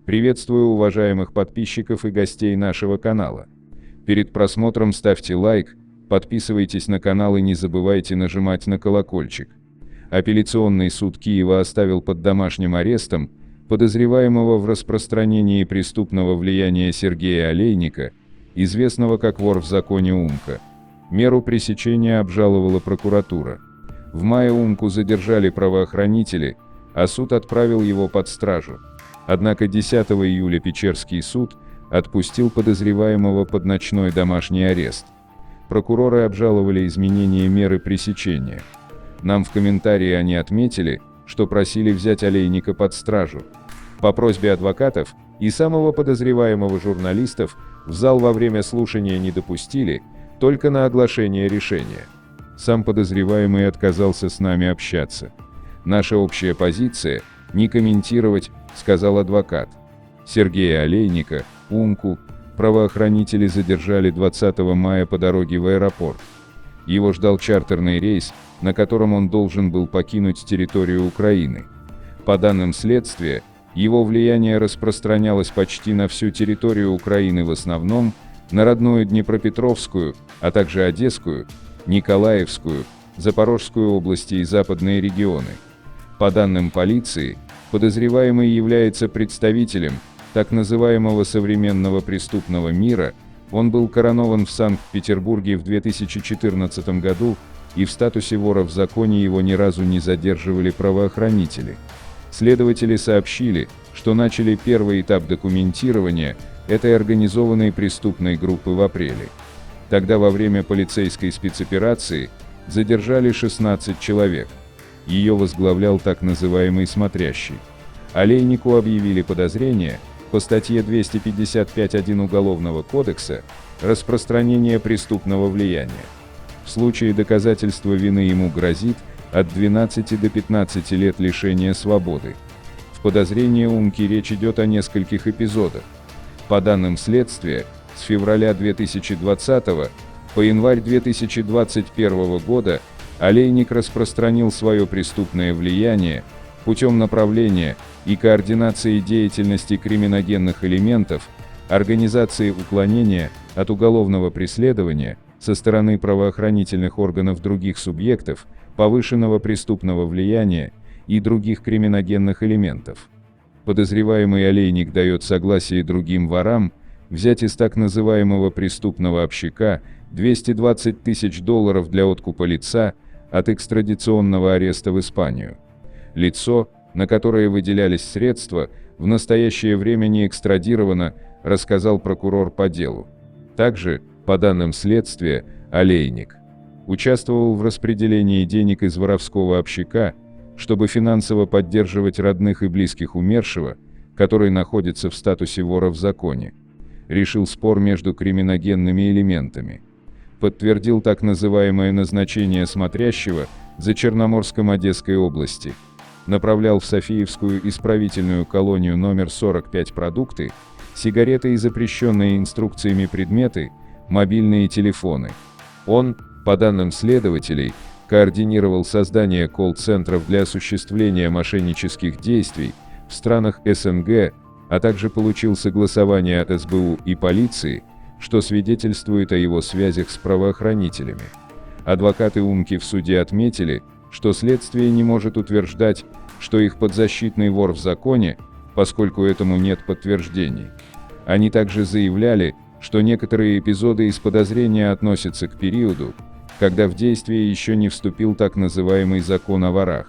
Приветствую уважаемых подписчиков и гостей нашего канала. Перед просмотром ставьте лайк, подписывайтесь на канал и не забывайте нажимать на колокольчик. Апелляционный суд Киева оставил под домашним арестом подозреваемого в распространении преступного влияния Сергея Олейника, известного как вор в законе Умка. Меру пресечения обжаловала прокуратура. В мае Умку задержали правоохранители, а суд отправил его под стражу. Однако 10 июля Печерский суд отпустил подозреваемого под ночной домашний арест. Прокуроры обжаловали изменение меры пресечения. Нам в комментарии они отметили, что просили взять Олейника под стражу. По просьбе адвокатов и самого подозреваемого журналистов в зал во время слушания не допустили, только на оглашение решения. Сам подозреваемый отказался с нами общаться. Наша общая позиция – не комментировать, сказал адвокат. Сергея Олейника, Умку, правоохранители задержали 20 мая по дороге в аэропорт. Его ждал чартерный рейс, на котором он должен был покинуть территорию Украины. По данным следствия, его влияние распространялось почти на всю территорию Украины, в основном на родную Днепропетровскую, а также Одесскую, Николаевскую, Запорожскую области и западные регионы. По данным полиции, подозреваемый является представителем так называемого современного преступного мира. Он был коронован в Санкт-Петербурге в 2014 году, и в статусе вора в законе его ни разу не задерживали правоохранители. Следователи сообщили, что начали первый этап документирования этой организованной преступной группы в апреле. Тогда во время полицейской спецоперации задержали 16 человек. Ее возглавлял так называемый смотрящий. Олейнику объявили подозрение по статье 255.1 Уголовного кодекса «Распространение преступного влияния». В случае доказательства вины ему грозит от 12 до 15 лет лишения свободы. В подозрении Умки речь идет о нескольких эпизодах. По данным следствия, с февраля 2020 по январь 2021 года Олейник распространил свое преступное влияние путем направления и координации деятельности криминогенных элементов, организации уклонения от уголовного преследования со стороны правоохранительных органов других субъектов, повышенного преступного влияния и других криминогенных элементов. Подозреваемый Олейник дает согласие другим ворам взять из так называемого преступного общака $220 тысяч для откупа лица от экстрадиционного ареста в Испанию. Лицо, на которое выделялись средства, в настоящее время не экстрадировано, рассказал прокурор по делу. Также, по данным следствия, Олейник участвовал в распределении денег из воровского общака, чтобы финансово поддерживать родных и близких умершего, который находится в статусе вора в законе. Решил спор между криминогенными элементами. Подтвердил так называемое назначение смотрящего за Черноморском Одесской области. Направлял в Софиевскую исправительную колонию номер 45 продукты, сигареты и запрещенные инструкциями предметы, мобильные телефоны. Он, по данным следователей, координировал создание колл-центров для осуществления мошеннических действий в странах СНГ, а также получил согласование от СБУ и полиции, что свидетельствует о его связях с правоохранителями. Адвокаты Умки в суде отметили, что следствие не может утверждать, что их подзащитный вор в законе, поскольку этому нет подтверждений. Они также заявляли, что некоторые эпизоды из подозрения относятся к периоду, когда в действие еще не вступил так называемый закон о ворах.